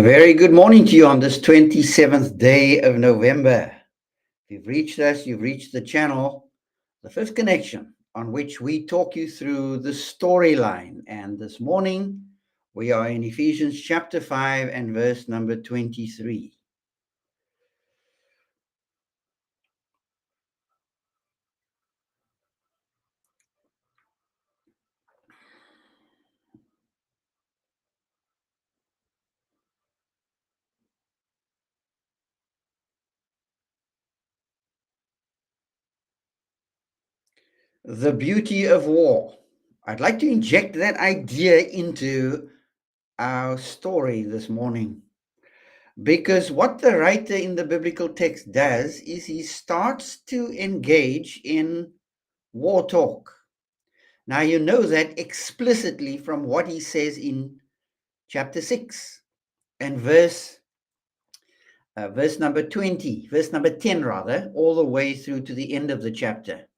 A very good morning to you on this 27th day of November. If you've reached us, you've reached the channel, the fifth connection, on which we talk you through the storyline. And this morning, we are in Ephesians chapter 5 and verse number 23. The beauty of war. I'd like to inject that idea into our story this morning, because what the writer in the biblical text does is he starts to engage in war talk. Now, you know that explicitly from what he says in chapter 6 and verse number 20, verse number 10 rather, all the way through to the end of the chapter.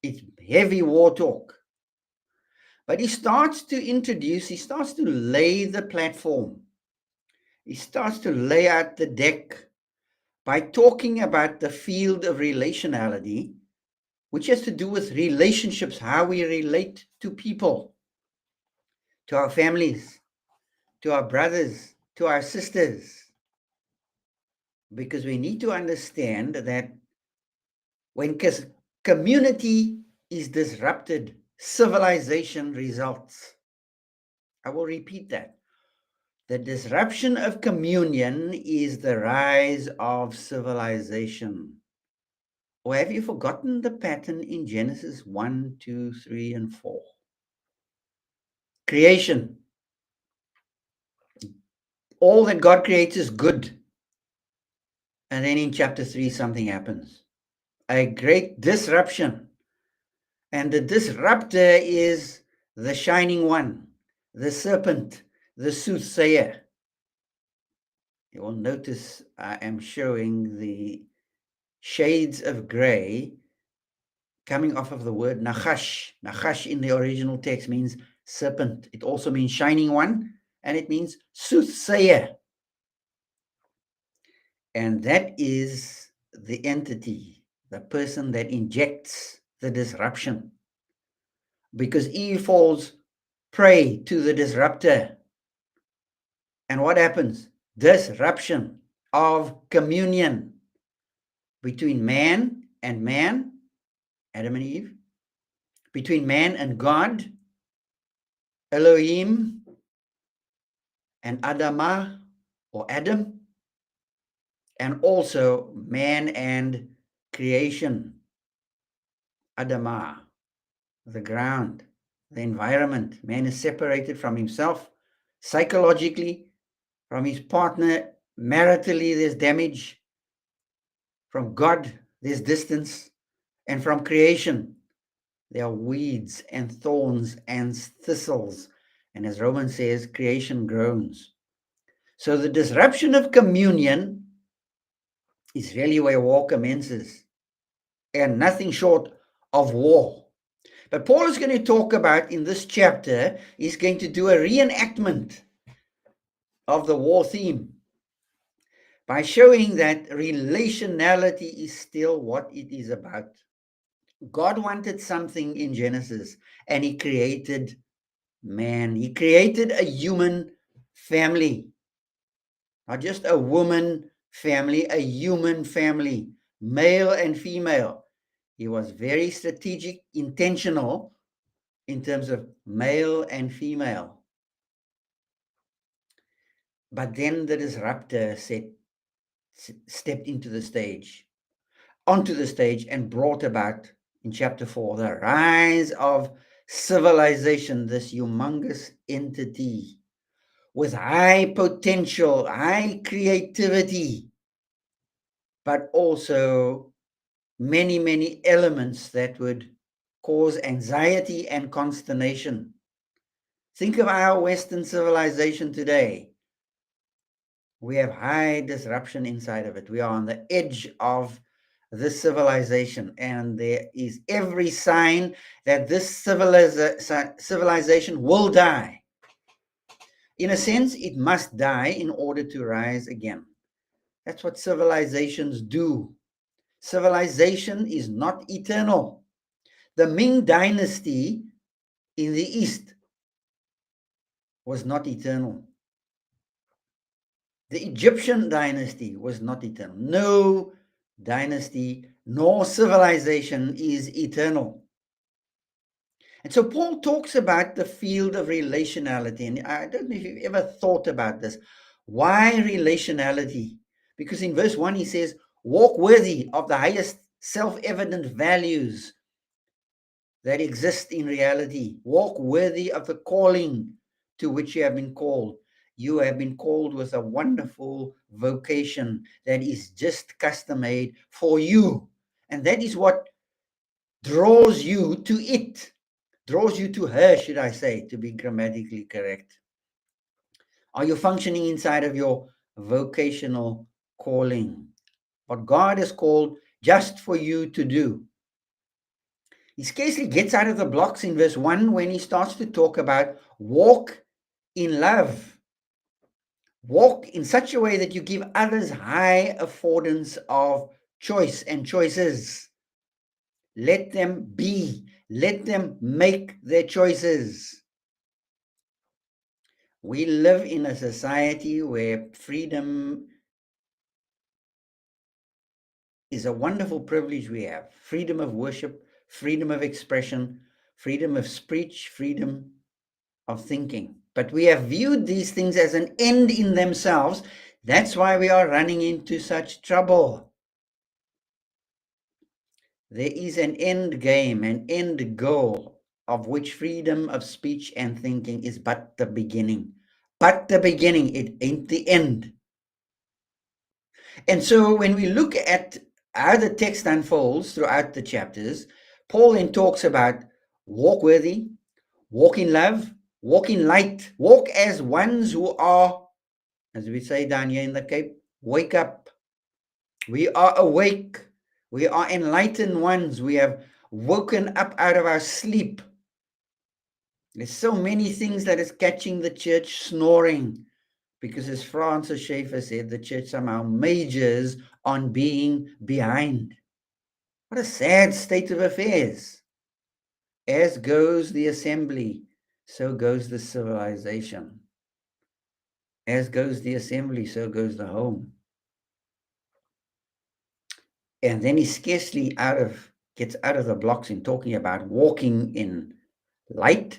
It's heavy war talk. But he starts to lay the platform. He starts to lay out the deck by talking about the field of relationality, which has to do with relationships, how we relate to people, to our families, to our brothers, to our sisters. Because we need to understand that when community is disrupted, civilization results. I will repeat that. The disruption of communion is the rise of civilization. Or have you forgotten the pattern in Genesis 1, 2, 3, and 4? Creation. All that God creates is good. And then in chapter 3, something happens. A great disruption. And the disruptor is the shining one, the serpent, the soothsayer. You will notice I am showing the shades of gray coming off of the word nachash. Nachash in the original text means serpent. It also means shining one, and it means soothsayer. And that is the entity, the person that injects the disruption. Because Eve falls prey to the disruptor. And what happens? Disruption of communion between man and man, Adam and Eve, between man and God, Elohim and Adamah or Adam, and also man and creation, Adamah, the ground, the environment. Man is separated from himself psychologically, from his partner maritally, there's damage. From God, there's distance. And from creation, there are weeds and thorns and thistles. And as Romans says, creation groans. So the disruption of communion is really where war commences, and nothing short of war. But Paul is going to talk about in this chapter, he's going to do a reenactment of the war theme by showing that relationality is still what it is about. God wanted something in Genesis, and he created man. He created a human family, not just a woman family, a human family, male and female. He was very strategic, intentional in terms of male and female. But then the disruptor stepped onto the stage and brought about, in chapter 4, the rise of civilization, this humongous entity with high potential, high creativity, but also many, many elements that would cause anxiety and consternation. Think of our Western civilization today. We have high disruption inside of it. We are on the edge of this civilization, and there is every sign that this civilization will die. In a sense, it must die in order to rise again. That's what civilizations do. Civilization is not eternal. The Ming dynasty in the East was not eternal. The Egyptian dynasty was not eternal. No dynasty nor civilization is eternal. And so Paul talks about the field of relationality. And I don't know if you've ever thought about this. Why relationality? Because in verse 1 he says, walk worthy of the highest self-evident values that exist in reality. Walk worthy of the calling to which you have been called. You have been called with a wonderful vocation that is just custom-made for you. And that is what draws you to it. Draws you to her, should I say, to be grammatically correct. Are you functioning inside of your vocational calling? What God has called just for you to do. He scarcely gets out of the blocks in verse 1 when he starts to talk about walk in love. Walk in such a way that you give others high affordance of choice and choices. Let them be. Let them make their choices. We live in a society where freedom is a wonderful privilege we have. Freedom of worship, freedom of expression, freedom of speech, freedom of thinking. But we have viewed these things as an end in themselves. That's why we are running into such trouble. There is an end game, an end goal, of which freedom of speech and thinking is but the beginning. But the beginning, it ain't the end. And so when we look at how the text unfolds throughout the chapters, Paul then talks about walk worthy, walk in love, walk in light, walk as ones who are, as we say down here in the Cape, wake up. We are awake. We are enlightened ones. We have woken up out of our sleep. There's so many things that is catching the church snoring. Because as Francis Schaeffer said, the church somehow majors on being behind. What a sad state of affairs. As goes the assembly, so goes the civilization. As goes the assembly, so goes the home. And then he scarcely gets out of the blocks in talking about walking in light.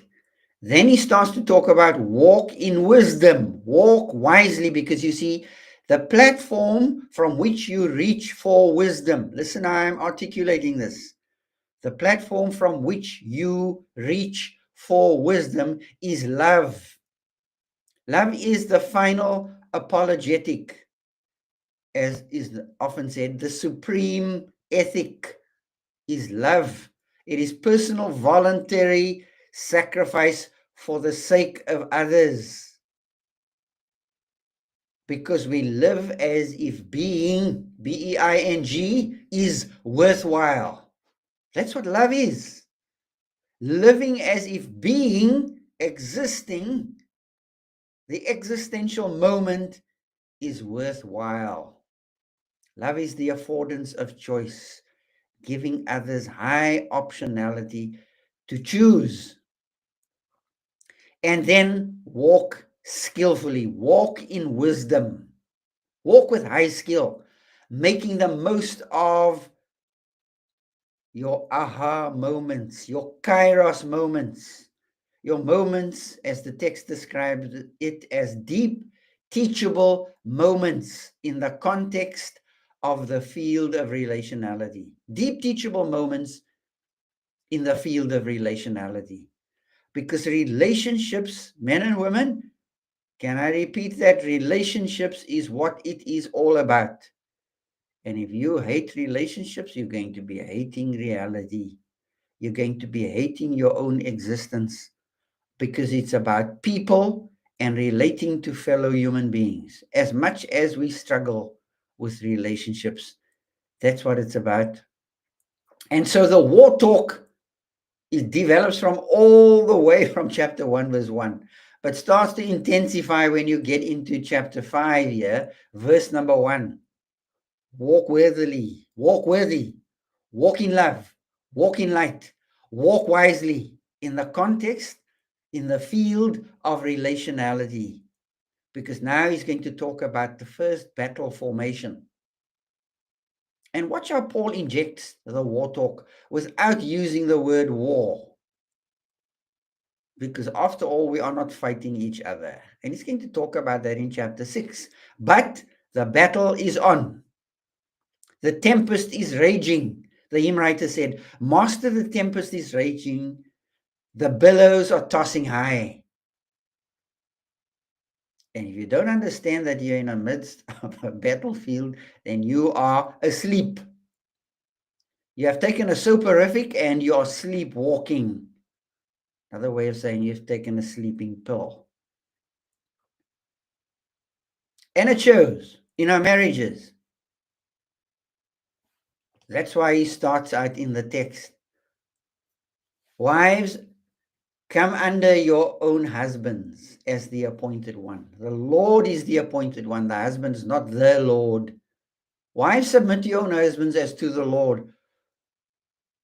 Then he starts to talk about walk in wisdom, walk wisely, because you see, the platform from which you reach for wisdom. Listen, I'm articulating this. The platform from which you reach for wisdom is love. Love is the final apologetic, as is often said. The supreme ethic is love. It is personal, voluntary sacrifice for the sake of others. Because we live as if being, B-E-I-N-G, is worthwhile. That's what love is. Living as if being, existing, the existential moment is worthwhile. Love is the affordance of choice, giving others high optionality to choose. And then walk skillfully, walk in wisdom, walk with high skill, making the most of your aha moments, your kairos moments, your moments, as the text describes it, as deep, teachable moments in the context of the field of relationality. Deep, teachable moments in the field of relationality. Because relationships, men and women, can I repeat that? Relationships is what it is all about. And if you hate relationships, you're going to be hating reality. You're going to be hating your own existence, because it's about people and relating to fellow human beings. As much as we struggle with relationships, that's what it's about. And so the war talk, it develops from all the way from chapter 1, verse 1. but starts to intensify when you get into chapter 5 here, verse number 1. Walk worthily, walk worthy, walk in love, walk in light, walk wisely in the context, in the field of relationality. Because now he's going to talk about the first battle formation. And watch how Paul injects the war talk without using the word war. Because after all, we are not fighting each other. And he's going to talk about that in chapter 6. But the battle is on. The tempest is raging. The hymn writer said, Master, the tempest is raging. The billows are tossing high. And if you don't understand that you're in the midst of a battlefield, then you are asleep. You have taken a soporific and you are sleepwalking. Another way of saying you've taken a sleeping pill. And it shows in our marriages. That's why he starts out in the text. Wives, come under your own husbands as the appointed one. The Lord is the appointed one. The husband is not the Lord. Wives, submit to your own husbands as to the Lord.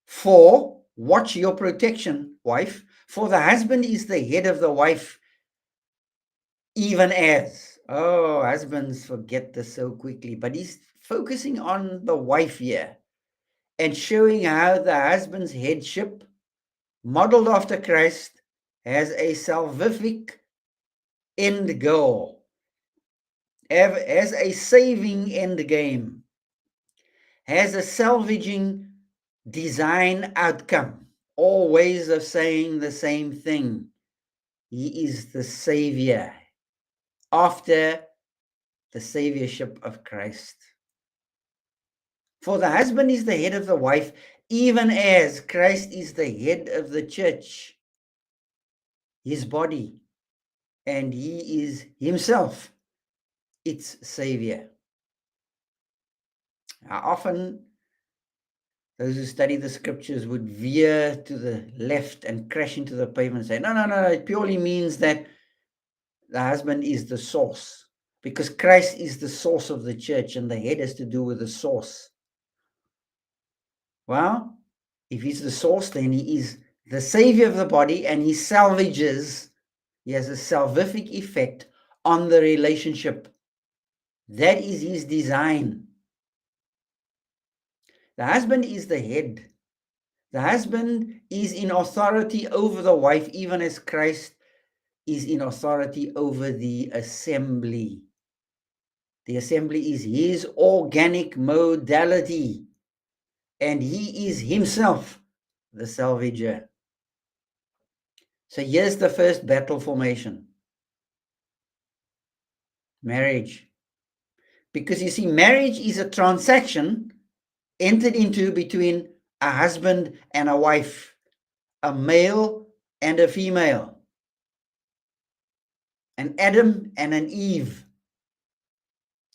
For, watch your protection, wife. For the husband is the head of the wife, even as. Oh, husbands forget this so quickly. But he's focusing on the wife here and showing how the husband's headship, modeled after Christ, has a salvific end goal, has a saving end game, has a salvaging design outcome. All ways of saying the same thing. He is the Savior after the Saviorship of Christ. For the husband is the head of the wife, even as Christ is the head of the church, his body, and he is himself its Savior. Now, often those who study the scriptures would veer to the left and crash into the pavement and say, no, it purely means that the husband is the source, because Christ is the source of the church and the head has to do with the source. Well, if he's the source, then he is the savior of the body and he salvages, he has a salvific effect on the relationship. That is his design. The husband is the head. The husband is in authority over the wife, even as Christ is in authority over the assembly. The assembly is his organic modality, and he is himself the salvager. So here's the first battle formation. Marriage. Because you see, marriage is a transaction entered into between a husband and a wife, a male and a female, an Adam and an Eve.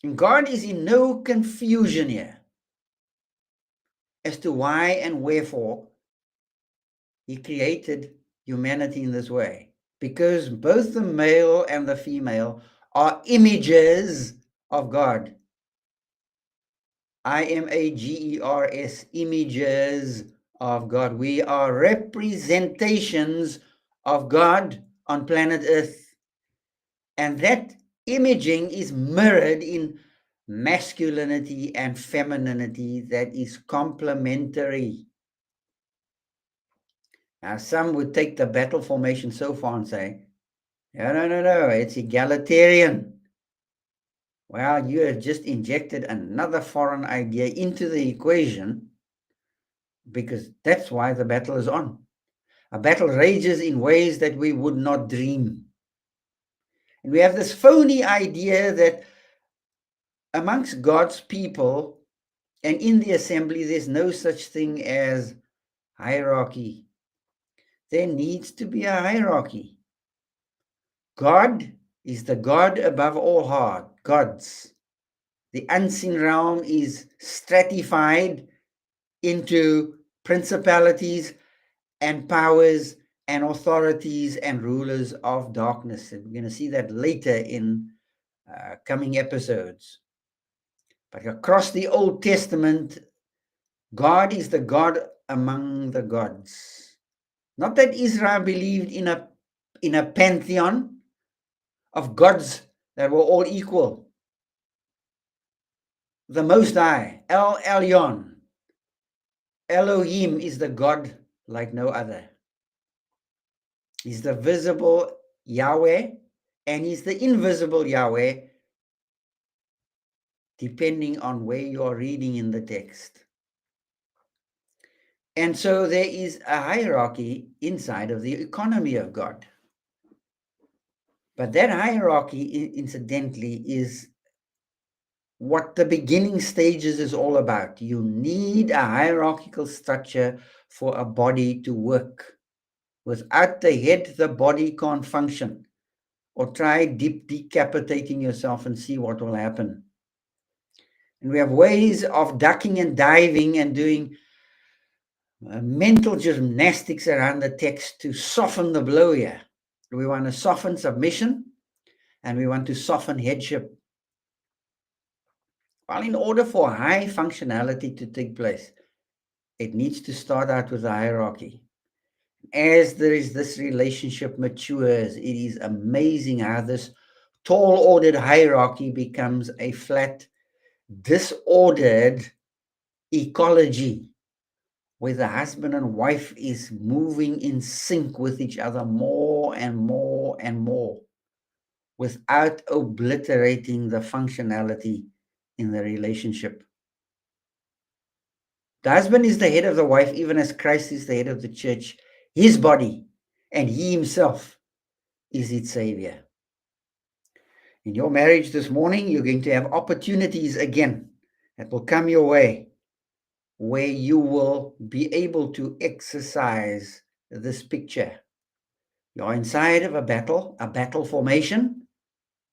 And God is in no confusion here as to why and wherefore he created humanity in this way. Because both the male and the female are images of God. IMAGERS, images of God. We are representations of God on planet Earth. And that imaging is mirrored in masculinity and femininity that is complementary. Now, some would take the battle formation so far and say, no, it's egalitarian. Well, you have just injected another foreign idea into the equation, because that's why the battle is on. A battle rages in ways that we would not dream. And we have this phony idea that amongst God's people and in the assembly, there's no such thing as hierarchy. There needs to be a hierarchy. God is the God above all gods. The unseen realm is stratified into principalities and powers and authorities and rulers of darkness. And we're going to see that later in coming episodes. But across the Old Testament, God is the God among the gods. Not that Israel believed in a pantheon of gods that were all equal. The Most High, El Elyon, Elohim, is the God like no other. He's the visible Yahweh, and he's the invisible Yahweh, depending on where you are reading in the text. And so there is a hierarchy inside of the economy of God. But that hierarchy, incidentally, is what the beginning stages is all about. You need a hierarchical structure for a body to work. Without the head, the body can't function. Or try decapitating yourself and see what will happen. And we have ways of ducking and diving and doing mental gymnastics around the text to soften the blow here. We want to soften submission and we want to soften headship. Well, in order for high functionality to take place, it needs to start out with a hierarchy. As this relationship matures, it is amazing how this tall ordered hierarchy becomes a flat, disordered ecology where the husband and wife is moving in sync with each other more and more and more without obliterating the functionality in the relationship. The husband is the head of the wife, even as Christ is the head of the church, his body, and he himself is its savior. In your marriage this morning, you're going to have opportunities again that will come your way where you will be able to exercise this picture. You're inside of a battle formation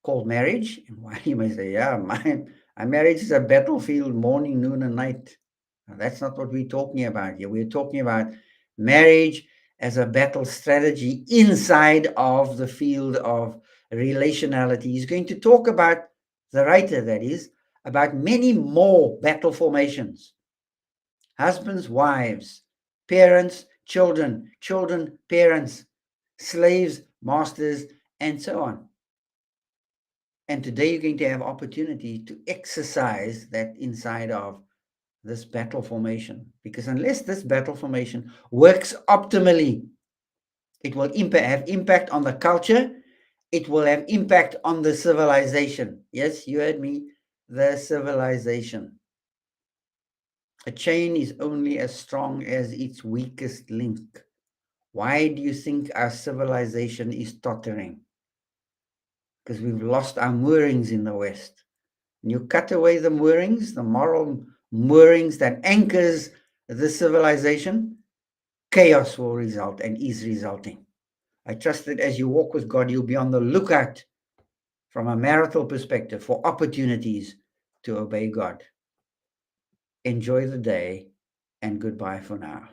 called marriage. And why you may say, yeah, my marriage is a battlefield morning, noon, and night. Now, that's not what we're talking about here. We're talking about marriage as a battle strategy inside of the field of relationality. He's going to talk about, the writer that is, about many more battle formations. Husbands, wives, parents, children, parents, slaves, masters, and so on. And today you're going to have opportunity to exercise that inside of this battle formation. Because unless this battle formation works optimally, it will have impact on the culture. It will have impact on the civilization. Yes, you heard me, the civilization. A chain is only as strong as its weakest link. Why do you think our civilization is tottering? Because we've lost our moorings in the West. And you cut away the moorings, the moral moorings that anchors the civilization, chaos will result and is resulting. I trust that as you walk with God, you'll be on the lookout from a marital perspective for opportunities to obey God. Enjoy the day and goodbye for now.